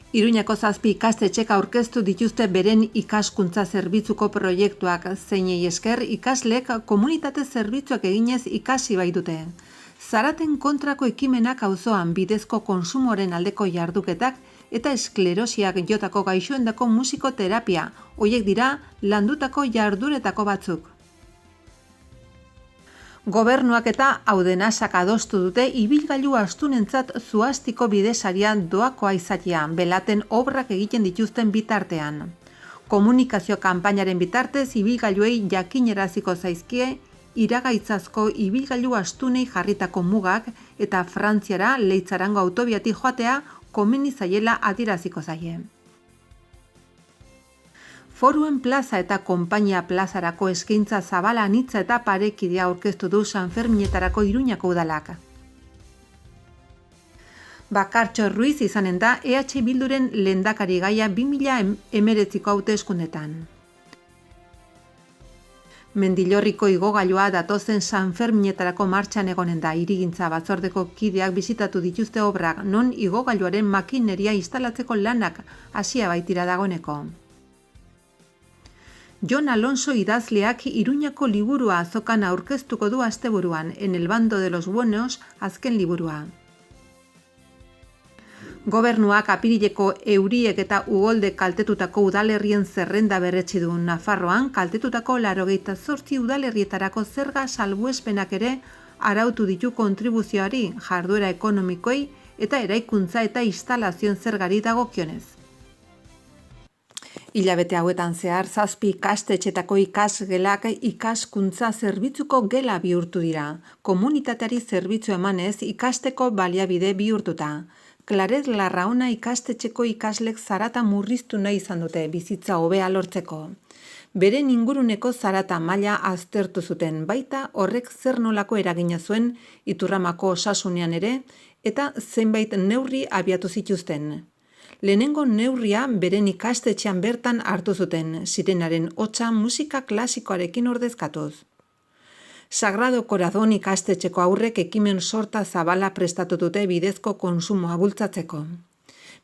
Iruñako 7 ikastetxek aurkeztu dituzte beren ikaskuntza zerbitzuko proiektuak, zeinei esker ikaslek komunitate zerbitzuak eginez ikasi baitute. Zaraten kontrako ekimenak auzoan bidezko konsumoren aldeko jarduketak eta esklerosiak jotako gaixoendako musikoterapia, horiek dira landutako jarduretako batzuk. Gobernuak eta Audenasak adostu dute ibilgailu astunentzat zuhastiko bidesaria doakoa izatea, belaten obrak egiten dituzten bitartean. Komunikazio kanpainaren bitartez ibilgailuei jakineraziko zaizkie iragaitzazko ibilgailu astunei jarritako mugak eta Frantziara Leitzarango autobiati joatea komeni zaiela adieraziko zaie. Foruen plaza eta konpainia plazarako eskaintza zabala anitza eta parekidea aurkeztu du Sanferminetarako Iruñako udalak. Bakartxo Ruiz izanen da EH Bilduren lehendakari gaia 2019ko hauteskundetan. Mendillorriko igogailua datozen Sanferminetarako martxan egonen da. Hirigintza batzordeko kideak bisitatu dituzte obrak, non igogailuaren makineria instalatzeko lanak hasia baitira dagoeneko. Jon Alonso idazleak Iruñako liburua azokan aurkeztuko du asteburuan, En el bando de los buenos azken liburua. Gobernuak apirileko euriek eta ugolde kaltetutako udalerrien zerrenda berretsi du. Nafarroan kaltetutako 88 udalerrietarako zerga salbuespenak ere arautu ditu kontribuzioari, jarduera ekonomikoei eta eraikuntza eta instalazioen zergari dagokionez. Hilabete hauetan zehar 7 ikastetxetako ikasgelak ikaskuntza zerbitzuko gela bihurtu dira. Komunitateari zerbitzu emanez ikasteko baliabide bihurtuta. Claret Larraona ikastetxeko ikaslek zarata murriztu nahi izan dute bizitza hobea lortzeko. Beren inguruneko zarata maila aztertu zuten, baita horrek zer nolako eragina zuen Iturramako osasunean ere eta zenbait neurri abiatu zituzten. Lehenengo neurria beren ikastetxean bertan hartu zuten, sirenaren hotsa musika klasikoarekin ordezkatuz. Sagrado Corazon ikastetxeko aurrek ekimen sorta zabala prestatu dute bidezko konsumoa bultzatzeko.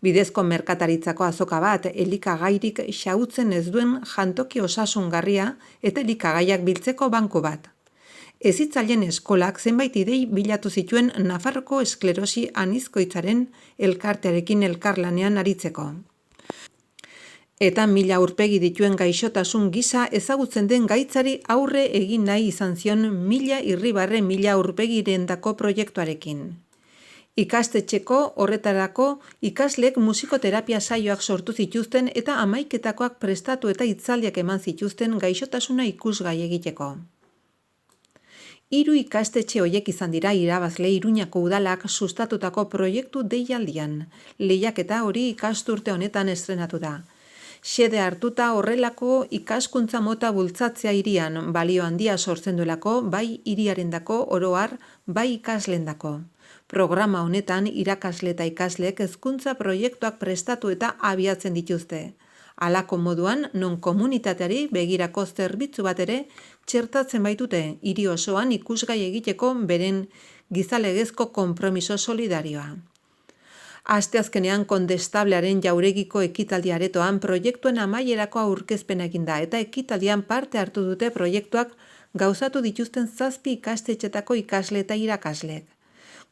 Bidezko merkataritzako azoka bat elikagairik xahutzen ez duen jantoki osasungarria eta elikagaiak biltzeko banku bat. Hezitzaileen eskolak zenbait idei bilatu zituen Nafarroko esklerosi anizkoitzaren elkartearekin elkarlanean aritzeko. Eta 1000 aurpegi dituen gaixotasun gisa ezagutzen den gaitzari aurre egin nahi izan zion 1000 irribarre 1000 aurpegirendako proiektuarekin. Ikastetxeko horretarako ikaslek musikoterapia saioak sortu zituzten eta 11etakoak prestatu eta hitzaldiak eman zituzten gaixotasuna ikusgai egiteko. 3 ikastetxe horiek izan dira irabazle Iruñako udalak sustatutako proiektu deialdian. Lehiaketa hori ikasturte honetan estrenatu da. Xede hartuta horrelako ikaskuntza mota bultzatzea hirian, balio handia sortzen duelako, bai hiriarendako oro har, bai ikaslendako. Programa honetan irakasle eta ikasleek hezkuntza proiektuak prestatu eta abiatzen dituzte. Halako moduan, non komunitateari begirako zerbitzu bat ere txertatzen baitute hiri osoan ikusgai egiteko beren gizalegezko konpromiso solidarioa. Asteazkenean Kondestablearen jauregiko ekitaldi aretoan proiektuen amaierako aurkezpena egin da eta ekitaldian parte hartu dute proiektuak gauzatu dituzten 7 ikastetxetako ikasle eta irakaslek.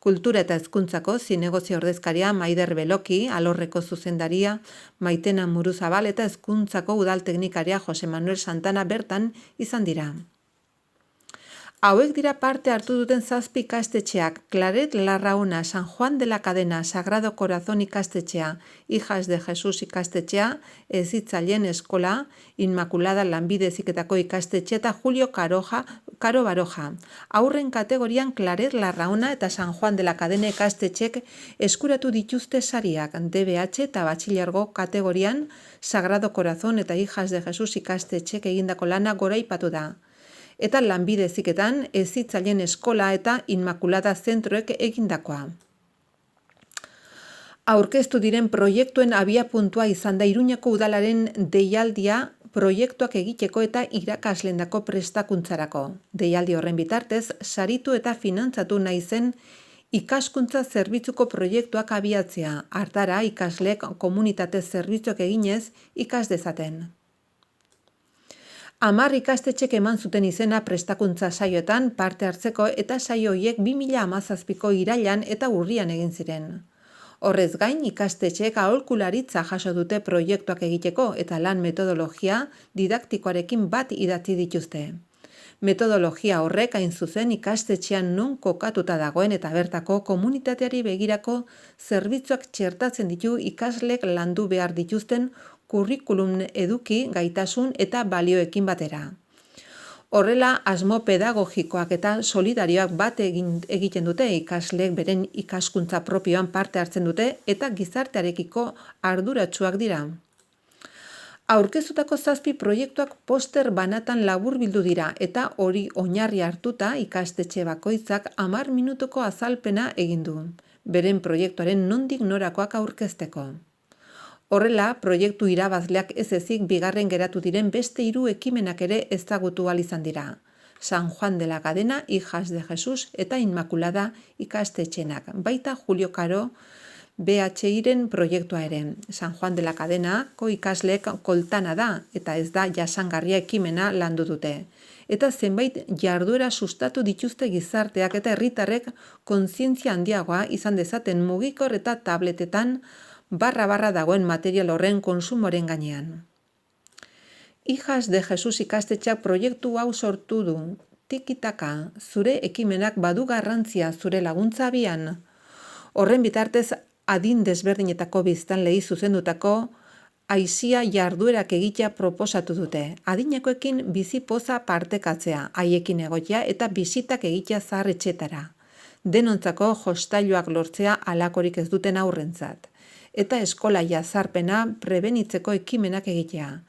Kultura eta hezkuntzako zinegozio ordezkaria Maider Beloki, alorreko zuzendaria Maitena Muruzabal eta hezkuntzako udal teknikaria Jose Manuel Santana bertan izan dira. Hauek dira parte hartu duten 7 ikastetxeak, Claret Larraona, San Juan de la Cadena, Sagrado Corazón ikastetxea, Hijas de Jesús ikastetxea, Hezitzaileen eskola, Inmaculada Lanbide Heziketako ikastetxea eta Julio Caro Baroja. Aurren kategorian Claret Larraona eta San Juan de la Cadena ikastetxek eskuratu dituzte sariak, DBH eta Batxilergo kategorian Sagrado Corazón eta Hijas de Jesús ikastetxek egindako lana goraipatu da. Eta Lanbide Heziketan Hezitzaileen eskola eta Inmaculada zentroek egindakoa. Aurkeztu diren proiektuen abiapuntua izan da Iruñako udalaren deialdia proiektuak egiteko eta irakaslendako prestakuntzarako. Deialdi horren bitartez, saritu eta finantzatu nahi zen ikaskuntza zerbitzuko proiektuak abiatzea, hartara ikasleek komunitate zerbitzuak eginez ikas dezaten. 10 ikastetxek eman zuten izena prestakuntza saioetan parte hartzeko eta saio horiek 2017ko irailean eta urrian egin ziren. Horrez gain, ikastetxeek aholkularitza jaso dute proiektuak egiteko eta lan metodologia didaktikoarekin bat idatzi dituzte. Metodologia horrek hain zuzen ikastetxean non kokatuta dagoen eta bertako komunitateari begirako zerbitzuak txertatzen ditu ikasleek landu behar dituzten kurrikulum eduki, gaitasun eta balioekin batera. Horrela, asmo pedagogikoak eta solidarioak bat egiten dute ikasleek beren ikaskuntza propioan parte hartzen dute eta gizartearekiko arduratsuak dira. Aurkeztutako 7 proiektuak poster banatan laburbildu dira eta hori oinarri hartuta ikastetxe bakoitzak 10 minutuko azalpena egin du, beren proiektuaren nondik norakoak aurkezteko. Horrela, proiektu irabazleak ez ezik bigarren geratu diren beste 3 ekimenak ere ezagutu ahal izan dira. San Juan de la Cadena, Hijas de Jesús eta Inmaculada ikastetxenak, baita Julio Caro BHIren proiektua ere. San Juan de la Cadenako ikasleek koltana da eta ez da jasangarria ekimena landu dute. Eta zenbait jarduera sustatu dituzte gizarteak eta herritarrek kontzientzia handiagoa izan dezaten mugikor eta tabletetan barra dagoen material horren konsumoren gainean. Hijas de Jesús ikastetxeak proiektu hau sortu du. Tikitaka, zure ekimenak badu garrantzia zure laguntza abian. Horren bitartez adin desberdinetako biztanleei zuzendutako aisia jarduerak egitea proposatu dute. Adinekoekin bizi poza partekatzea, haiekin egotea eta bisitak egitea zaharretxetara. Denontzako jostailuak lortzea halakorik ez duten aurrentzat. Eta eskola jazarpena prebenitzeko ekimenak egitea.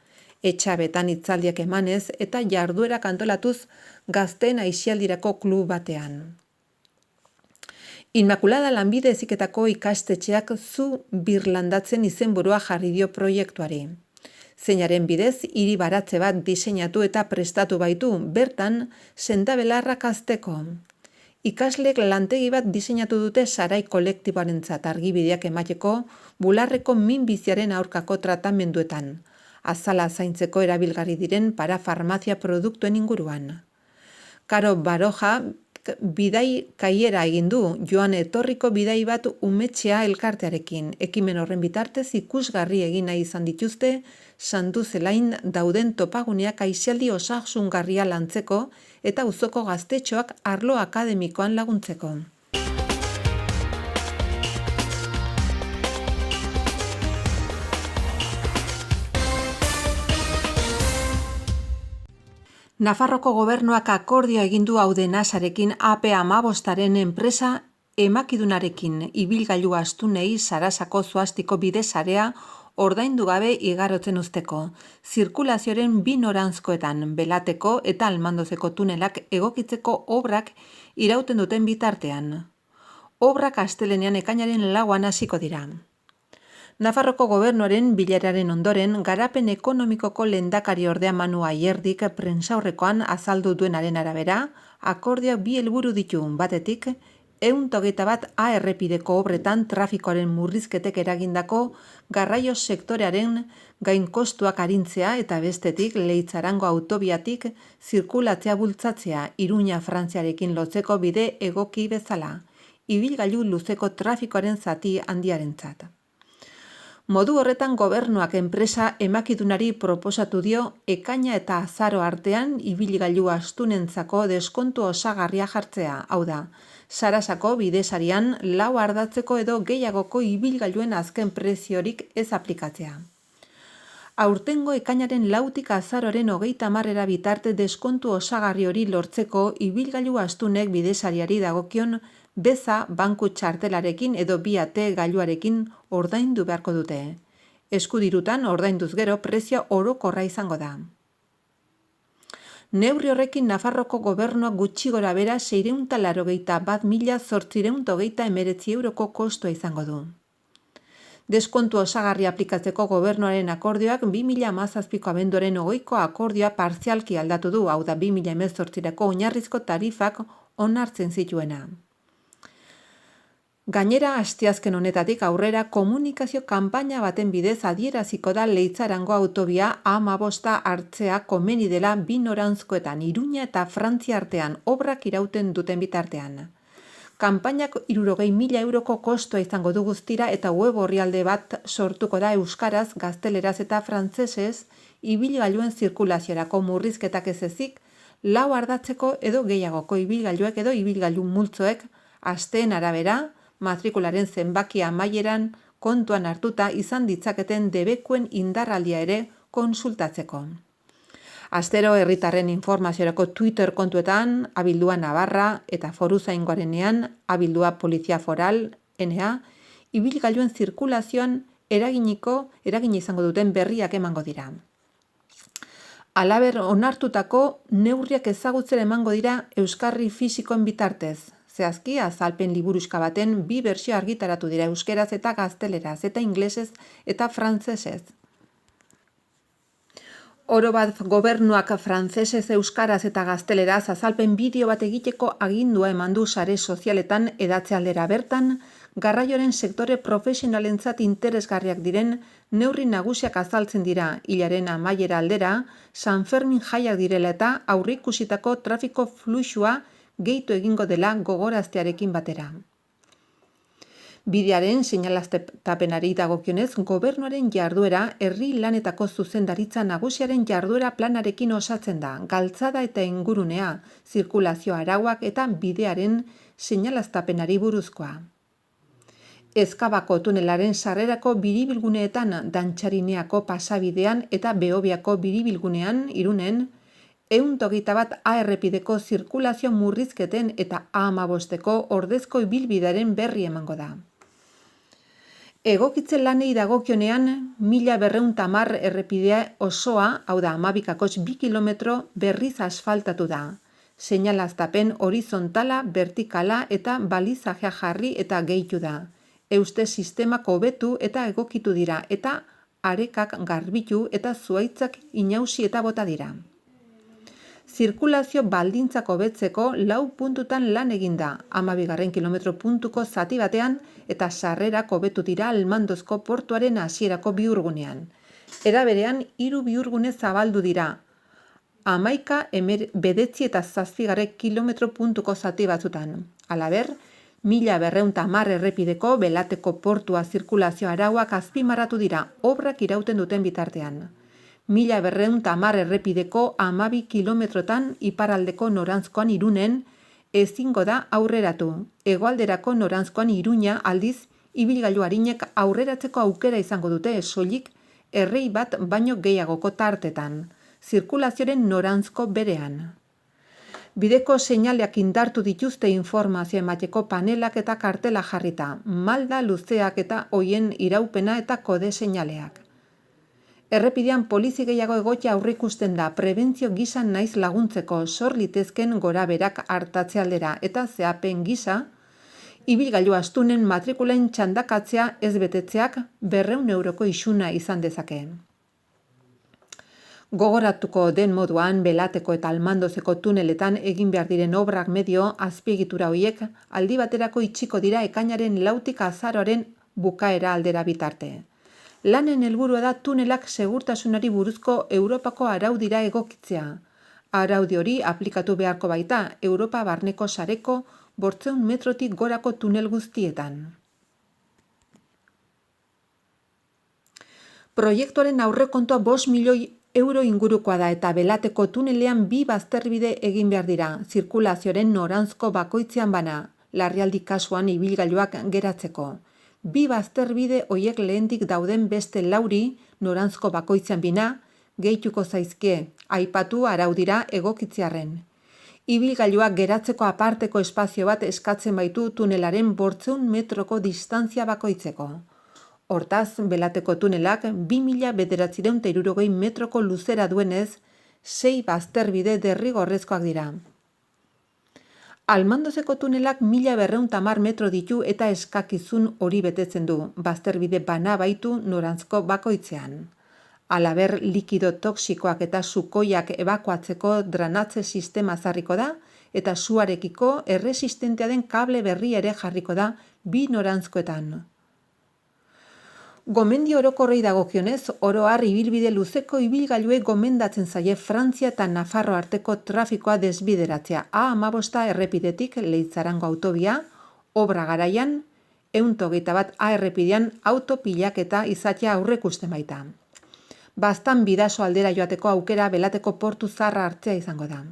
Etxabetan hitzaldiak emanez eta jarduerak antolatuz gazteen aisialdirako klub batean. Inmaculada lanbide heziketako ikastetxeak zu birlandatzen izenburua jarri dio proiektuari. Zeinaren bidez, hiri baratze bat diseinatu eta prestatu baitu, bertan sendabelarrak hazteko. Ikasleek lantegi bat diseinatu dute sarai kolektiboarentzat argibideak emateko bularreko minbiziaren aurkako tratamenduetan, azala zaintzeko erabilgarri diren parafarmazia produktuen inguruan. Karo Baroja bidai kaiera egin du, joan etorriko bidai bat umetxea elkartearekin. Ekimen horren bitartez ikusgarri egin nahi izan dituzte, santu zelain dauden topaguneak aisialdi osasungarria lantzeko eta auzoko gaztetxoak arlo akademikoan laguntzeko. Nafarroko gobernuak akordioa egin du Audenasarekin AP15aren enpresa emakidunarekin ibilgailu astunei Sarasako zoaztiko bidesarea ordaindu gabe igarotzen uzteko. Zirkulazioaren 2 noranzkoetan Belateko eta Almandozeko tunelak egokitzeko obrak irauten duten bitartean. Obrak astelehenean ekainaren 4an hasiko dira. Nafarroko gobernuaren bileraren ondoren, garapen ekonomikoko lehendakari ordea Manu Ayerdik prentsaurrekoan azaldu duenaren arabera, akordioak 2 helburu ditu, batetik, 121 A errepideko obretan trafikoaren murrizketek eragindako garraio sektorearen gainkostuak arintzea eta bestetik Leitzarango autobiatik zirkulatzea bultzatzea Iruña Frantziarekin lotzeko bide egoki bezala, ibilgailu luzeko trafikoaren zati handiarentzat. Modu horretan gobernuak enpresa emakidunari proposatu dio ekaina eta azaro artean ibilgailu astunentzako deskontu osagarria jartzea, hau da, Sarasako bidesarian 4 ardatzeko edo gehiagoko ibilgailuen azken preziorik ez aplikatzea. Aurtengo ekainaren 4tik azaroaren 30 bitarte deskontu osagarri hori lortzeko ibilgailu astunek bidesariari dagokion beza banku txartelarekin edo biate gailuarekin ordaindu beharko dute. Eskudirutan ordainduz gero prezio orokorra izango da. Neurri horrekin Nafarroko gobernuak gutxi gora bera 681.819 euroko kostua izango du. Deskontu osagarri aplikatzeko gobernuaren akordioak 2017ko abenduaren 20ko akordioa partzialki aldatu du, hau da 2018ko oinarrizko tarifak onartzen zituena. Gainera, asteazken honetatik aurrera komunikazio kanpaina baten bidez adieraziko da Leitzarango autobia A15 hartzea komeni dela bi noranzkoetan Iruña eta Frantzia artean obrak irauten duten bitartean. Kanpainak 60.000 euroko kostoa izango du guztira eta web orrialde bat sortuko da euskaraz, gazteleraz eta frantsesez ibilgailuen zirkulaziorako murrizketak ez ezik, 4 ardatzeko edo gehiagoko ibilgailuek edo ibilgailu multzoek asteen arabera, matrikularen zenbakia amaieran kontuan hartuta izan ditzaketen debekuen indarraldia ere konsultatzeko. Astero herritarren informaziorako Twitter kontuetan, abildua Navarra eta Foruzaingoarenean, abildua Polizia Foral, NA, ibilgailuen zirkulazioan eragina izango duten berriak emango dira. Halaber, onartutako neurriak ezagutzera emango dira euskarri fisikoen bitartez. Zehazki, azalpen liburuxka baten 2 bertsio argitaratu dira euskeraz eta gazteleraz, eta inglesez eta frantsesez. Oro bat gobernuak frantsesez, euskaraz eta gazteleraz azalpen bideo bat egiteko agindua eman du sare sozialetan edatze aldera bertan, garraioaren sektore profesionalentzat interesgarriak diren neurri nagusiak azaltzen dira hilaren amaiera aldera, San Fermin jaiak direla eta aurreikusitako trafiko fluxua gehitu egingo dela gogoraztearekin batera. Bidearen seinalaztapenari dagokionez, gobernuaren jarduera herri lanetako zuzendaritza nagusiaren jarduera planarekin osatzen da, galtzada eta ingurunea, zirkulazio arauak eta bidearen seinalaztapenari buruzkoa. Ezkabako tunelaren sarrerako biribilguneetan, Dantxarineako pasabidean eta Behobiako biribilgunean, Irunen, 121 A errepideko zirkulazio murrizketen eta A15ko ordezko ibilbidearen berri emango da. Egokitze lanei dagokionean 1210 errepidea osoa, hau da 12,2 kilometro berriz asfaltatu da. Seinalaztapen horizontala, vertikala eta balizajea jarri eta gehitu da. Euste sistemak hobetu eta egokitu dira eta arekak garbitu eta zuhaitzak inausi eta bota dira. Zirkulazio baldintzak hobetzeko 4 puntutan lan egin da, 12 kilometro puntuko zati batean eta sarrerak hobetu dira Almandozko portuaren hasierako bihurgunean. Era berean 3 bihurgune zabaldu dira, 11, 19 eta 7 kilometro puntuko zati batzutan. Halaber, 1210 errepideko Belateko portua zirkulazio arauak azpimarratu dira obrak irauten duten bitartean. 1210 errepideko 12 kilometrotan iparraldeko noranzkoan Irunen ezingo da aurreratu. Hegoalderako noranzkoan Iruña aldiz ibilgailu arinek aurreratzeko aukera izango dute soilik errei bat baino gehiagoko tartetan, zirkulazioaren noranzko berean. Bideko seinaleak indartu dituzte informazio emateko panelak eta kartela jarrita, malda luzeak eta hoien iraupena eta kode seinaleak. Errepidean polizi gehiago egotea aurreikusten da prebentzio gisa naiz laguntzeko sor litezken goraberak hartatze aldera eta zehapen gisa, ibilgailu astunen matrikulen txandakatzea ez betetzeak 200 euroko isuna izan dezake. Gogoratuko den moduan, Belateko eta Almandozeko tuneletan egin behar diren obrak medio azpiegitura horiek aldi baterako itxiko dira ekainaren 4tik azaroaren bukaera aldera bitarte. Lanen helburua da tunelak segurtasunari buruzko Europako araudira egokitzea. Araudi hori aplikatu beharko baita Europa barneko sareko 500 metrotik gorako tunel guztietan. Proiektuaren aurrekontua 5 milioi euro ingurukoa da eta Belateko tunelean 2 bazterbide egin behar dira, zirkulazioaren noranzko bakoitzean bana, larrialdi kasuan ibilgailuak geratzeko. 2 bazterbide hoiek lehendik dauden beste 4 noranzko bakoitzean bina, gehituko zaizkie, aipatu araudira egokitzearren. Ibilgailuak geratzeko aparteko espazio bat eskatzen baitu tunelaren 500 metroko distantzia bakoitzeko. Hortaz, Belateko tunelak 2.960 metroko luzera duenez, 6 bazterbide derrigorrezkoak dira. Almandozeko tunelak 1.210 metro ditu eta eskakizun hori betetzen du, bazterbide bana baitu noranzko bakoitzean. Halaber, likido toksikoak eta sukoiak ebakuatzeko dranatze sistema zarriko da eta suarekiko erresistentea den kable berri ere jarriko da bi noranzkoetan. Gomendio orokorrei dagokionez, oro har ibilbide luzeko ibilgailuei gomendatzen zaie Frantzia eta Nafarro arteko trafikoa desbideratzea. A15 errepidetik Leitzarango autobia, obra garaian, 121 A errepidean autopilaketa izatea aurreikusten baita. Baztan Bidaso aldera joateko aukera Belateko portu zaharra hartzea izango da.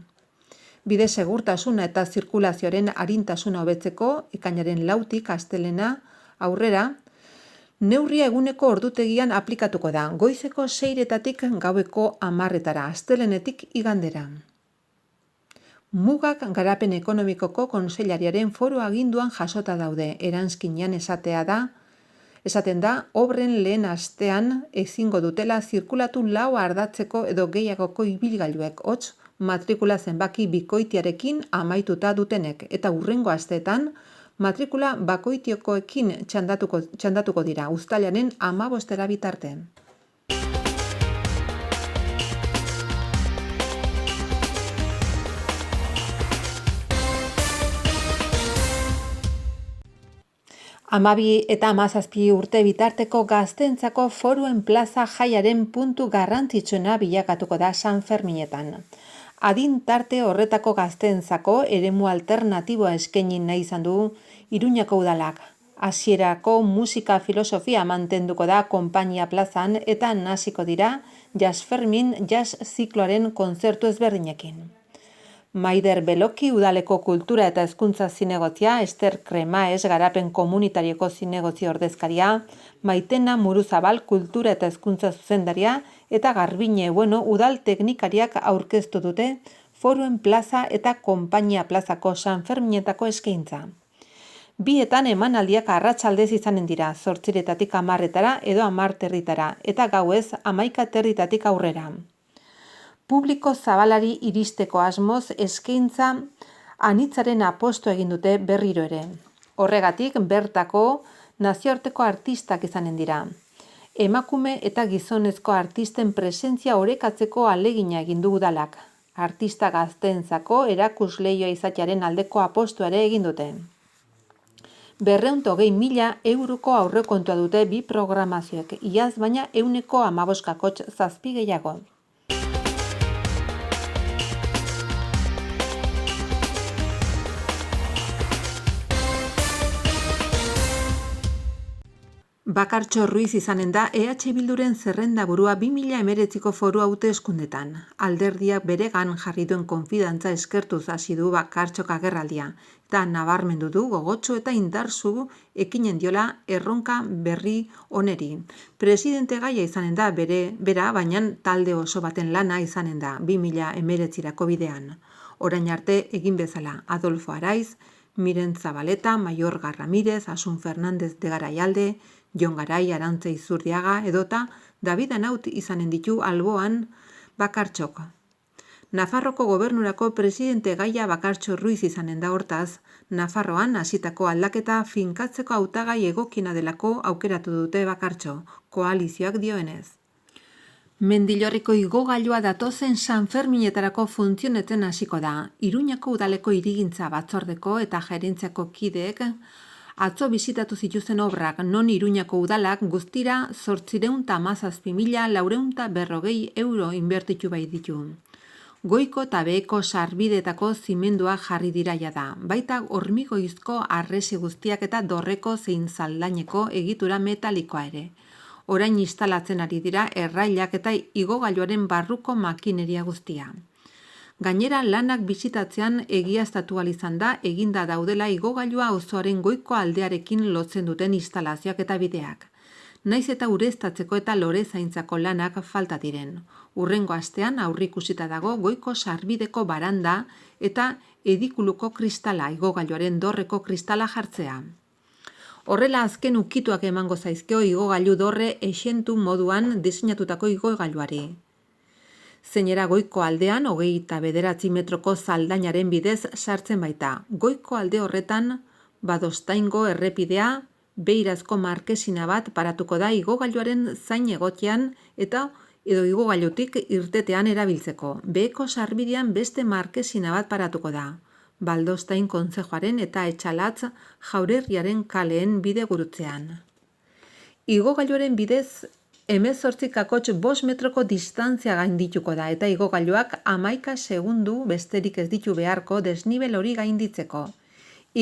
Bide segurtasuna eta zirkulazioaren arintasuna hobetzeko, ekainaren 4tik astelehena aurrera, neurria eguneko ordutegian aplikatuko da, goizeko 6-etatik gaueko 10-etara, astelehenetik igandera. Mugak garapen ekonomikoko kontseilariaren foru aginduan jasota daude, eranskinean esaten da, obren lehen astean ezingo dutela zirkulatu 4 ardatzeko edo gehiagoko ibilgailuek, hots matrikula zenbaki bikoitiarekin amaituta dutenek, eta hurrengo asteetan matrikula bakoitiokoekin txandatuko dira, uztailaren 15 bitarte. Hamabi eta 17 urte bitarteko gazteentzako Foruen plaza jaiaren puntu garrantzitsuena bilakatuko da San Ferminetan. Adin tarte horretako gazteentzako eremu alternatiboa eskaini nahi izan du Iruñako udalak. Hasierako musika filosofia mantenduko da konpainia plazan eta hasiko dira Jazz Fermin jazz zikloaren kontzertu ezberdinekin. Maider Beloki udaleko kultura eta hezkuntza zinegotzia, Ester Kremaes garapen komunitarioko zinegotzi ordezkaria, Maitena Muruzabal kultura eta hezkuntza zuzendaria eta Garbine Bueno udal teknikariak aurkeztu dute Foruen plaza eta konpainia plazako San Ferminetako eskaintza. Bietan emanaldiak arratsaldez izanen dira, 8-etatik 10-etara edo 10-territara, eta gauez 11-territatik aurrera. Publiko zabalari iristeko asmoz eskaintza anitzaren apostu egin dute berriro ere. Horregatik bertako nazioarteko artistak izanen dira. Emakume eta gizonezko artisten presentzia orekatzeko ahalegina egin du udalak. Artista gazteentzako erakusleioa izatearen aldeko apostua ere egin dute. 220.000 euroko aurrekontua dute bi programazioek, iaz baina 15,7 gehiago. Bakartxo Ruiz izanen da EH Bilduren zerrendaburua 2019ko foru hauteskundetan. Alderdiak beregan jarri duen konfidantza eskertuz hasi du Bakartxok agerraldia, eta nabarmendu du gogotsu eta indartsu ekinen diola erronka berri oneri. Presidente gaia izanen da bera, baina talde oso baten lana izanen da 2019ko bidean. Orain arte egin bezala Adolfo Araiz, Miren Zabaleta, Maiorga Ramirez, Asun Fernandez de Garaialde, Jon Garai, Arantza Izurdiaga edota David Anaut izanen ditu alboan Bakartxok. Nafarroko gobernurako presidente gaia Bakartxo Ruiz izanen da hortaz, Nafarroan hasitako aldaketa finkatzeko hautagai egokina delako aukeratu dute Bakartxo, koalizioak dioenez. Mendillorriko igogailua datozen San Ferminetarako funtzionetzen hasiko da. Iruñako udaleko hirigintza batzordeko eta gerentziako kideek atzo bisitatu zituzen obrak, non Iruñako udalak guztira 817.440 euro inbertitu bai ditu. Goiko eta beheko sarbideetako zimendua jarri dira jada, baita hormigoizko arresi guztiak eta dorreko zein zaldaineko egitura metalikoa ere. Orain instalatzen ari dira errailak eta igogailuaren barruko makineria guztia. Gainera lanak bisitatzean egiaztatu ahal izan da eginda daudela igogailua auzoaren goiko aldearekin lotzen duten instalazioak eta bideak. Naiz eta ureztatzeko eta lore zaintzako lanak falta diren. Hurrengo astean aurreikusita dago goiko sarbideko baranda eta edikuluko kristala, igogailuaren dorreko kristala jartzea. Horrela azken ukituak emango zaizkio igogailu dorre esentu moduan diseinatutako igogailuari. Zeinera goiko aldean 29 metroko zaldainaren bidez sartzen baita. Goiko alde horretan Badostaingo errepidea beirazko markesina bat paratuko da igogailuaren zain egotean eta edo igogailutik irtetean erabiltzeko. Beheko sarbidean beste markesina bat paratuko da. Baldostain kontzejoaren eta Etxalatz Jaurerriaren kaleen bidegurutzean. Igogailuaren bidez 18,5 metroko distantzia gaindituko da eta igogailuak 11 segundu besterik ez ditu beharko desnibel hori gainditzeko.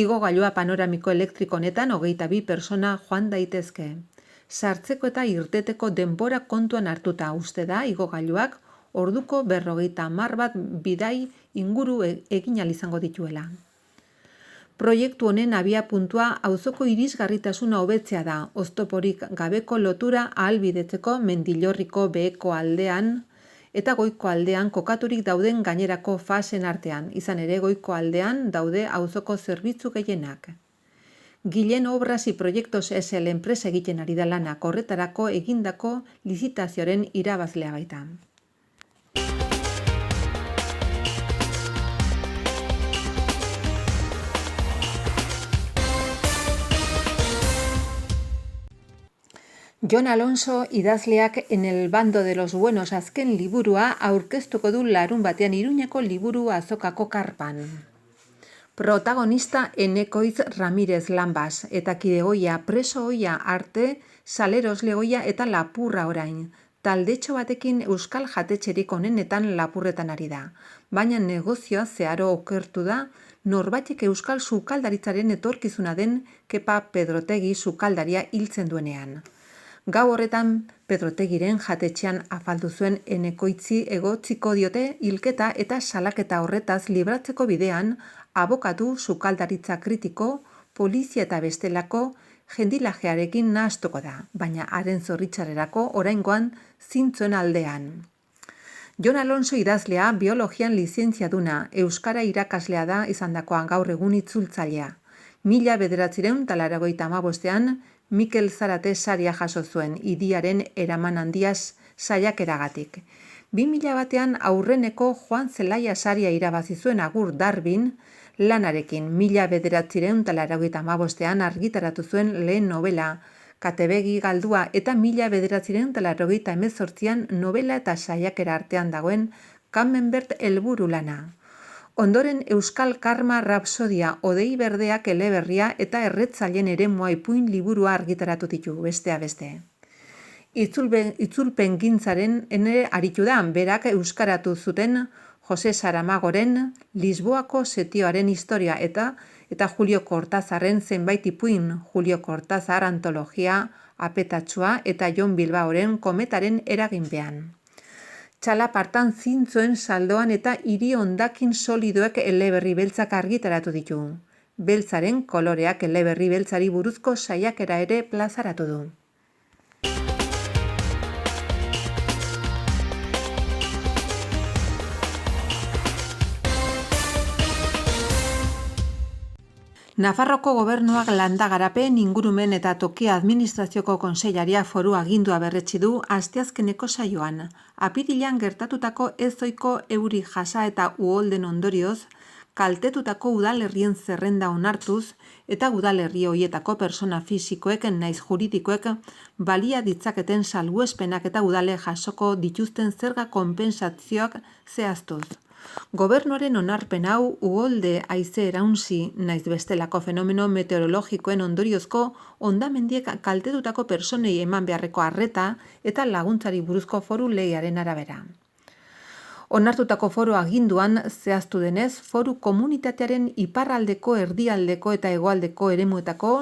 Igogailua panoramiko elektriko honetan 22 persona joan daitezke. Sartzeko eta irteteko denbora kontuan hartuta uste da igogailuak orduko 50 bat bidai inguru egin ahal izango dituela. Proiektu honen abiapuntua auzoko irisgarritasuna hobetzea da, oztoporik gabeko lotura ahalbidetzeko Mendillorriko beheko aldean eta goiko aldean kokaturik dauden gainerako fasen artean, izan ere goiko aldean daude auzoko zerbitzu gehienak. Gilen Obras y Proyectos SL enpresa egiten ari da lanak horretarako egindako lizitazioaren irabazlea baita. Jon Alonso idazleak En el bando de los buenos azken liburua aurkeztuko du larunbatean Iruñeko liburu azokako karpan. Protagonista Enekoitz Ramirez Lanbas eta kidegoia preso oia arte, salerosle oia eta lapurra orain. Taldetxo batekin euskal jatetxerik onenetan lapurretan ari da, baina negozioa zeharo okertu da norbaitek euskal sukaldaritzaren etorkizuna den Kepa Pedrotegi sukaldaria hiltzen duenean. Gau horretan Pedrotegiren jatetxean afaldu zuen Enekoitzi egotziko diote hilketa eta salaketa horretaz libratzeko bidean abokatu sukaldaritza kritiko, polizia eta bestelako jendilajearekin nahastuko da, baina haren zorritxarerako oraingoan zintzoen aldean. Jon Alonso idazlea biologian lizentziaduna, euskara irakaslea da izandakoan gaur egun itzultzailea. 1985ean Mikel Zarate saria jaso zuen idiaren eraman handiaz saiakeragatik. 2001ean aurreneko Joan Zelaia saria irabazi zuen Agur Darbin lanarekin. 1985ean argitaratu zuen lehen novela Katebegi galdua eta 1998ean novela eta saiakera artean dagoen Camembert helburu lana. Ondoren Euskal Karma Rapsodia, Odei Berdeak eleberria eta Erretzaileen eremua ipuin liburua argitaratu ditu, bestea beste. Itzulpen gintzaren ere aritu da, berak euskaratu zuten Jose Saramagoren Lisboako setioaren historia eta Julio Cortazarren zenbait ipuin, Julio Cortazar antologia, Apetatsua eta Jon Bilbaoren Kometaren eraginpean. Txalapartan zintzoen saldoan eta hiri hondakin solidoek eleberri beltzak argitaratu ditu. Beltzaren koloreak eleberri beltzari buruzko saiakera ere plazaratu du. Nafarroko gobernuak landagarapen, ingurumen eta toki administrazioko konseilariak foru agindua berretsi du asteazkeneko saioan. Apirilean gertatutako ezoiko euri jasa eta uholden ondorioz, kaltetutako udalerrien zerrenda onartuz eta udalerri horietako persona fisikoek naiz juridikoek balia ditzaketen salbuespenak eta udale jasoko dituzten zerga konpentsazioak zehaztuz. Gobernuaren onarpen hau uholde haize eraunsi naiz bestelako fenomeno meteorologikoen ondoriozko hondamendiek kaltetutako personei eman beharreko arreta eta laguntzari buruzko foru legearen arabera. Onartutako foru aginduan zehaztu denez, foru komunitatearen iparraldeko, erdialdeko eta hegoaldeko eremuetako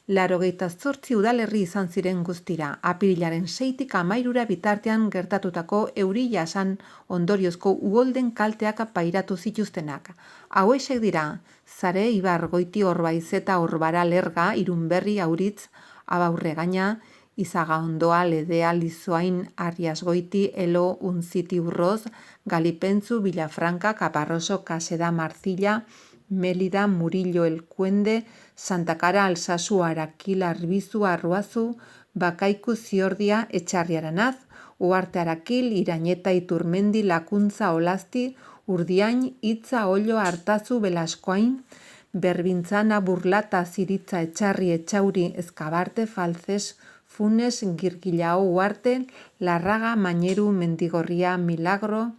98 udalerri izan ziren guztira, apirilaren 6tik 13 bitartean gertatutako euri jasan ondoriozko uholden kalteak pairatu zituztenak. Hauexek dira, Zare, Ibar, Goiti, Orbaizeta, Orbara, Lerga, Irunberri, Auritz, Abaurregaina, Izagaondoa, Ledea, Lizoain, Arriasgoiti, Elo, Unziti, Urroz, Galipentzu, Villafranca, Caparroso, Kaseda, Marcilla, Mélida, Murillo, Elkuende, Santa Kara, Alsasu, Arakil, Arbizu, Arruazu, Bakaiku, Ziordia, Etxarriaranaz, Uarte Arakil, Irañeta, Iturmendi, Lakuntza, Olasti, Urdiain, Itza, Ollo, Artazu, Belaskoain, Berbintzana, Burlata, Ziritza, Etxarri, Etxauri, Ezkabarte, Falces, Funes, Girgilao, Uarte, Larraga, Mañeru, Mendigorria, Milagro,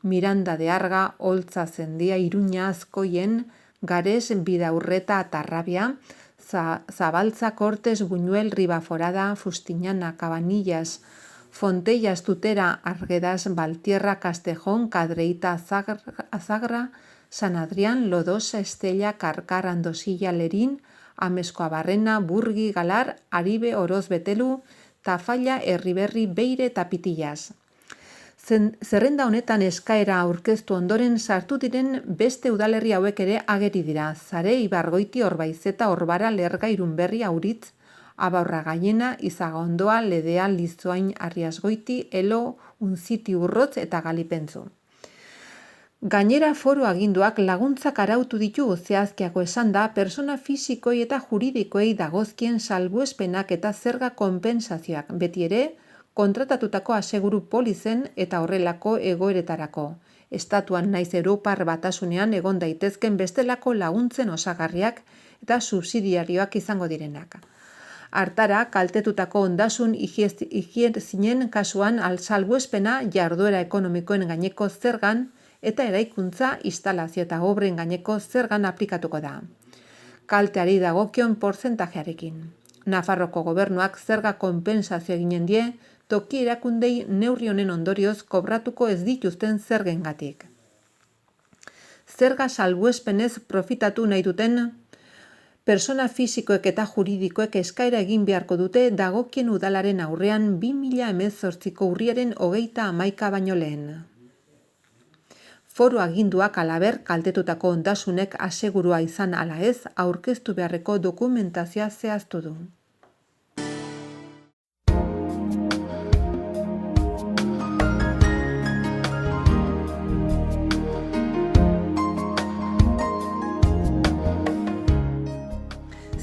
Miranda de Arga, Oltza, Zendia, Iruña, Azkoien, Gares, Bidaurreta, Tarrabia, Zabaltza, Cortes, Buñuel, Ribaforada, Fustiñana, Cabanillas, Fontellas, Tutera, Arguedas, Valtierra, Castejón, Cadreita, Azagra, San Adrián, Lodosa, Estella, Carcar, Andosilla, Lerín, Ameskoabarrena, Burgi, Galar, Aribe, Oroz, Betelu, Tafalla, Erriberri, Beire eta Pitillas. Zerrenda honetan eskaera aurkeztu ondoren sartu diren beste udalerri hauek ere ageri dira. Zare, Ibargoiti, Orbaizeta, Orbara, Lerga, Irunberri, Auritz, Abaurra Gainena, Izagondoa, Ledea, Lizoain, Arriasgoiti, Elo, Unziti, Urrotz eta Galipentzu. Gainera foru aginduak laguntzak arautu ditu zehazkiago esan da persona fisikoi eta juridikoei dagozkien salbuespenak eta zerga konpensazioak, beti ere kontratatutako aseguru polizen eta horrelako egoeretarako. Estatuan naiz Europar Batasunean egon daitezken bestelako laguntzen osagarriak eta subsidiarioak izango direnak. Hartara, kaltetutako ondasun higiezinen kasuan salbuespena jarduera ekonomikoen gaineko zergan eta eraikuntza, instalazio eta obren gaineko zergan aplikatuko da. Kalteari dagokion portzentajearekin. Nafarroko gobernuak zerga konpensazio eginen die, toki erakundei neurri honen ondorioz kobratuko ez dituzten zergengatik. Zerga salbuespenez profitatu nahi duten persona fisikoek eta juridikoek eskaera egin beharko dute dagokien udalaren aurrean 2018ko urriaren 31 baino lehen. Foru aginduak halaber kaltetutako ondasunek asegurua izan ala ez aurkeztu beharreko dokumentazioa zehaztu du.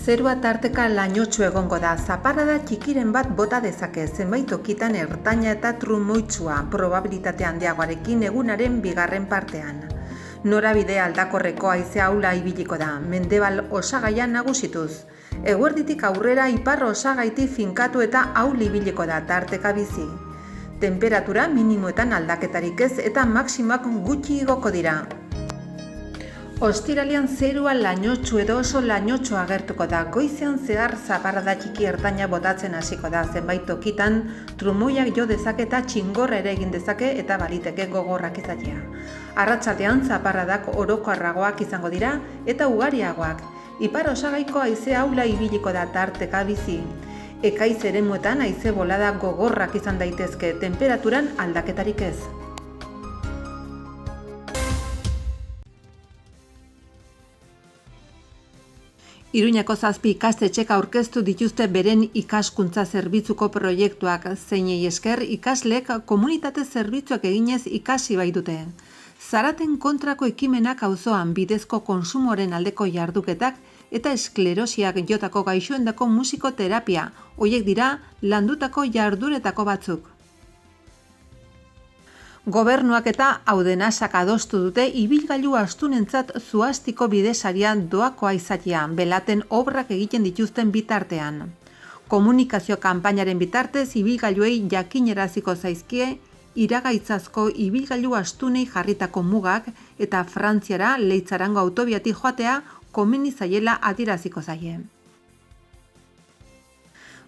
Zerua tarteka lainotsu egongo da, zaparrada txikiren bat bota dezake, zenbait tokitan ertaina eta trumoitsua, probabilitate handiagoarekin egunaren bigarren partean. Norabide aldakorreko haize ahula ibiliko da, mendebal osagaia nagusituz. Eguerditik aurrera ipar osagaiti finkatu eta ahul ibiliko da tarteka bizi. Temperatura minimoetan aldaketarik ez eta maximoak gutxi igoko dira. Ostiralean zerua lainotsu edo oso lainotsu agertuko da, goizean zehar zaparrada txiki ertaina botatzen hasiko da, zenbait tokitan trumoiak jo dezake eta txingorra ere egin dezake eta baliteke gogorrak izatea. Arratsaldean zaparradak orokorragoak izango dira eta ugariagoak. Ipar osagaiko haize ahula ibiliko da tarteka bizi. Ekaiz eremuetan haize bolada gogorrak izan daitezke, temperaturan aldaketarik ez. Iruñako 7 ikastetxek aurkeztu dituzte beren ikaskuntza zerbitzuko proiektuak, zeinei esker ikaslek komunitate zerbitzuak eginez ikasi bai dute. Zaraten kontrako ekimenak auzoan bidezko konsumoren aldeko jarduketak eta esklerosiak jotako gaixoendako musikoterapia, horiek dira landutako jarduretako batzuk. Gobernuak eta Audenasak adostu dute ibilgailu astunentzat zuhastiko bidesaria doakoa izatea, belaten obrak egiten dituzten bitartean. Komunikazio kanpainaren bitartez ibilgailuei jakinaraziko zaizkie iragaitzazko ibilgailu astunei jarritako mugak eta Frantziara Leitzarango autobiatik joatea komeni zaiela adiraziko zaie.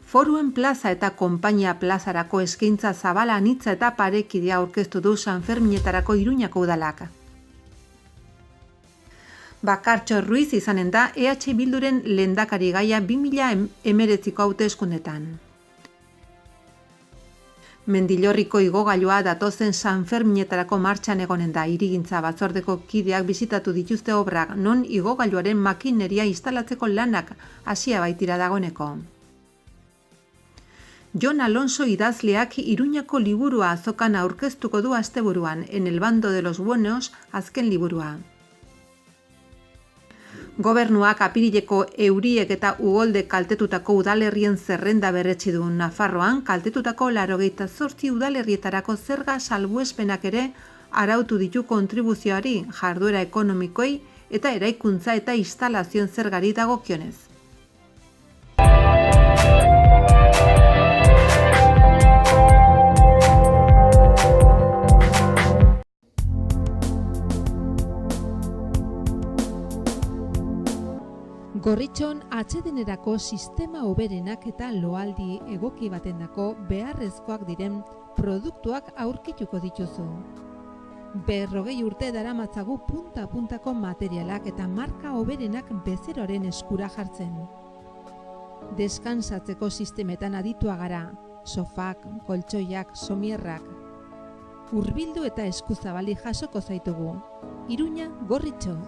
Foruen plaza eta konpainia plazarako eskaintza zabala anitza eta parekidea aurkeztu du Sanferminetarako Iruñako udalak. Bakartxo Ruiz izanen da EH Bilduren lehendakari gaia 2019ko hauteskundetan. Mendillorriko igogailua datozen Sanferminetarako martxan egonen da, hirigintza batzordeko kideak bisitatu dituzte obrak, non igogailuaren makineria instalatzeko lanak hasia baitira dagoeneko. Jon Alonso idazleak Iruñako liburua azokan aurkeztuko du asteburuan, En el bando de los buenos, azken liburua. Gobernuak apirileko euriek eta ugolde kaltetutako udalerrien zerrenda berretsi du. Nafarroan kaltetutako 88 udalerrietarako zerga salbuespenak ere arautu ditu kontribuzioari, jarduera ekonomikoei eta eraikuntza eta instalazioen zergari dagokionez. Gorritxon atsedenerako sistema hoberenak eta loaldi egoki batendako beharrezkoak diren produktuak aurkituko dituzu. 40 urte daramatzagu punta-puntako materialak eta marka hoberenak bezeroaren eskura jartzen. Deskansatzeko sistemetan aditua gara, sofak, koltsoiak, somierrak. Hurbildu eta eskuzabali jasoko zaitugu. Iruña, Gorritxo.